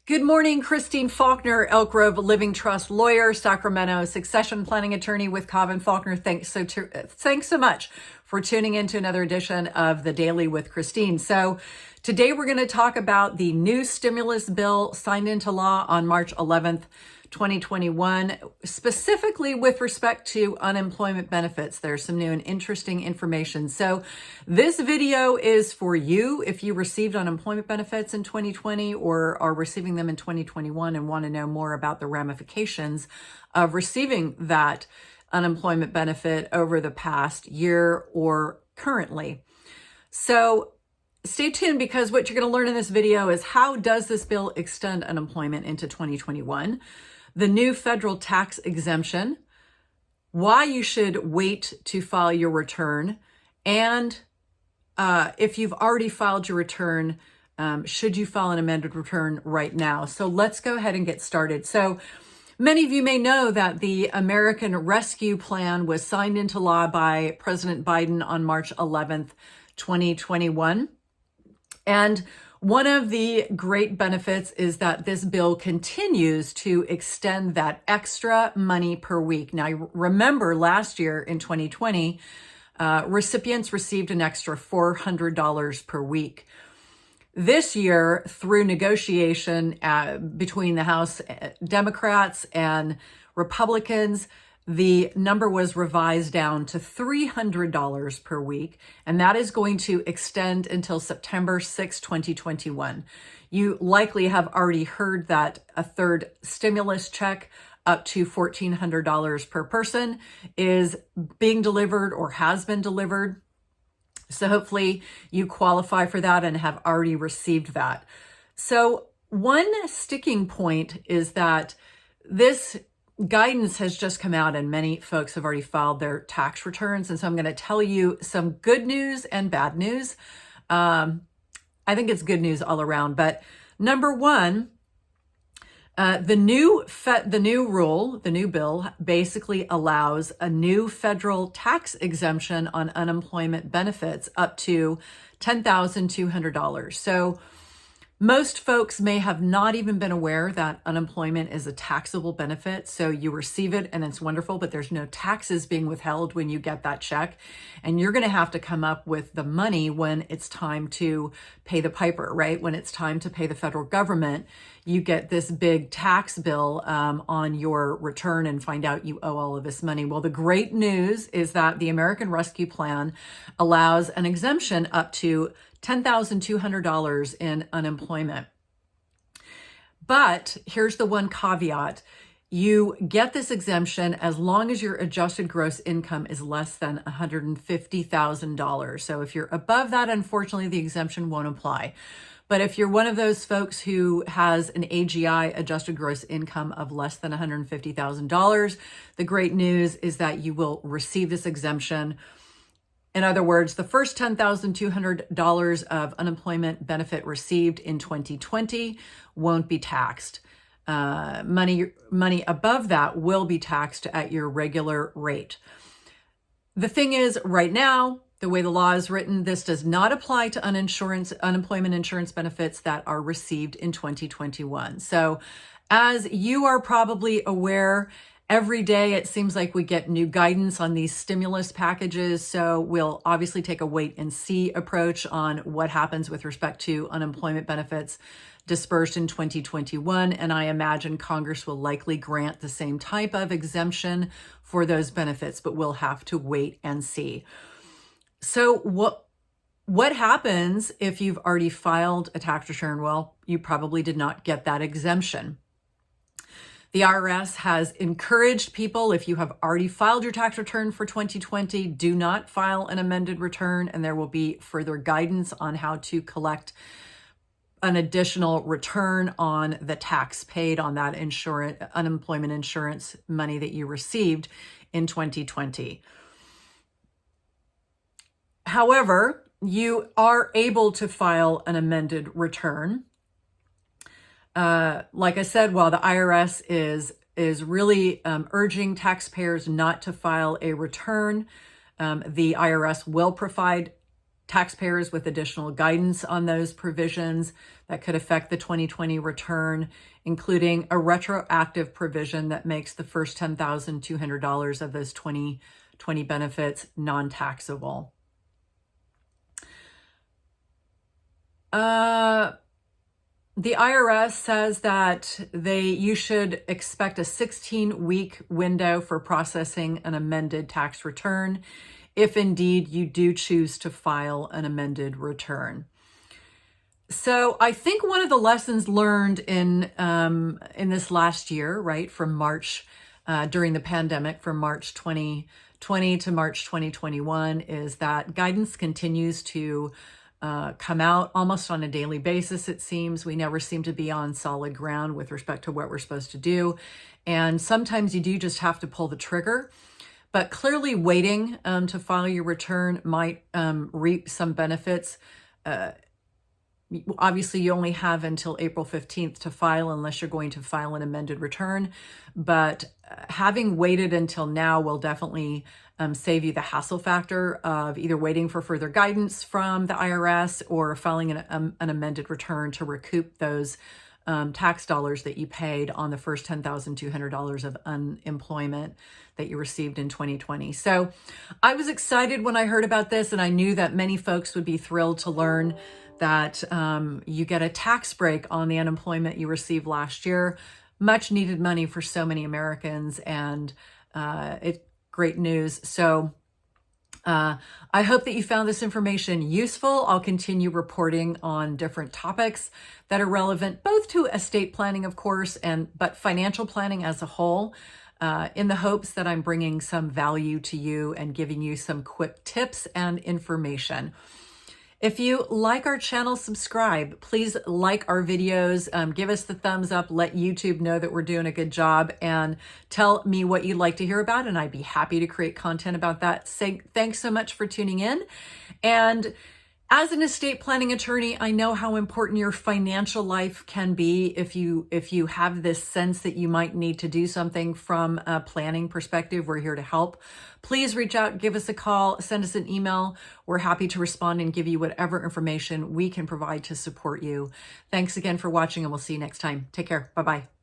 Good morning, Christine Faulkner, Elk Grove Living Trust lawyer, Sacramento succession planning attorney with Cava Faulkner. Thanks so much for tuning in to another edition of the Daily with Christine. So today we're going to talk about the new stimulus bill signed into law on March 11th, 2021, specifically with respect to unemployment benefits. There's some new and interesting information. So this video is for you if you received unemployment benefits in 2020 or are receiving them in 2021 and want to know more about the ramifications of receiving that unemployment benefit over the past year or currently. So stay tuned, because what you're going to learn in this video is how does this bill extend unemployment into 2021, the new federal tax exemption, why you should wait to file your return, and if you've already filed your return, should you file an amended return right now? So let's go ahead and get started. So many of you may know that the American Rescue Plan was signed into law by President Biden on March 11th, 2021. And one of the great benefits is that this bill continues to extend that extra money per week. Now, remember last year in 2020, recipients received an extra $400 per week. This year, through negotiation between the House Democrats and Republicans, the number was revised down to $300 per week, and that is going to extend until September 6, 2021. You likely have already heard that a third stimulus check up to $1,400 per person is being delivered or has been delivered. So hopefully you qualify for that and have already received that. So one sticking point is that this guidance has just come out and many folks have already filed their tax returns. And so I'm going to tell you some good news and bad news. I think it's good news all around. But number one, the new bill basically allows a new federal tax exemption on unemployment benefits up to $10,200. So most folks may have not even been aware that unemployment is a taxable benefit. So you receive it and it's wonderful, but there's no taxes being withheld when you get that check. And you're going to have to come up with the money when it's time to pay the piper, right? When it's time to pay the federal government, you get this big tax bill on your return and find out you owe all of this money. Well, the great news is that the American Rescue Plan allows an exemption up to $10,200 in unemployment. But here's the one caveat. You get this exemption as long as your adjusted gross income is less than $150,000. So if you're above that, unfortunately, the exemption won't apply. But if you're one of those folks who has an AGI, adjusted gross income, of less than $150,000, the great news is that you will receive this exemption. In other words, the first $10,200 of unemployment benefit received in 2020 won't be taxed. Money above that will be taxed at your regular rate. The thing is, right now, the way the law is written, this does not apply to unemployment insurance benefits that are received in 2021. So as you are probably aware, every day it seems like we get new guidance on these stimulus packages. So we'll obviously take a wait and see approach on what happens with respect to unemployment benefits dispersed in 2021. And I imagine Congress will likely grant the same type of exemption for those benefits, but we'll have to wait and see. So what happens if you've already filed a tax return? Well, you probably did not get that exemption. The IRS has encouraged people, if you have already filed your tax return for 2020, do not file an amended return, and there will be further guidance on how to collect an additional return on the tax paid on that unemployment insurance money that you received in 2020. However, you are able to file an amended return. Like I said, while the IRS is really urging taxpayers not to file a return, the IRS will provide taxpayers with additional guidance on those provisions that could affect the 2020 return, including a retroactive provision that makes the first $10,200 of those 2020 benefits non-taxable. The IRS says that you should expect a 16-week window for processing an amended tax return, if indeed you do choose to file an amended return. So I think one of the lessons learned in this last year, right, from March, during the pandemic, from March 2020 to March 2021, is that guidance continues to come out almost on a daily basis, it seems. We never seem to be on solid ground with respect to what we're supposed to do. And sometimes you do just have to pull the trigger. But clearly waiting to file your return might reap some benefits. Obviously, you only have until April 15th to file unless you're going to file an amended return. But having waited until now will definitely save you the hassle factor of either waiting for further guidance from the IRS or filing an amended return to recoup those tax dollars that you paid on the first $10,200 of unemployment that you received in 2020. So I was excited when I heard about this, and I knew that many folks would be thrilled to learn that you get a tax break on the unemployment you received last year. Much needed money for so many Americans, and it's great news. So I hope that you found this information useful. I'll continue reporting on different topics that are relevant both to estate planning, of course, but financial planning as a whole, in the hopes that I'm bringing some value to you and giving you some quick tips and information. If you like our channel, subscribe. Please like our videos, give us the thumbs up, let YouTube know that we're doing a good job, and tell me what you'd like to hear about, and I'd be happy to create content about that. Thanks so much for tuning in. And as an estate planning attorney, I know how important your financial life can be if you have this sense that you might need to do something from a planning perspective. We're here to help. Please reach out, give us a call, send us an email. We're happy to respond and give you whatever information we can provide to support you. Thanks again for watching, and we'll see you next time. Take care. Bye-bye.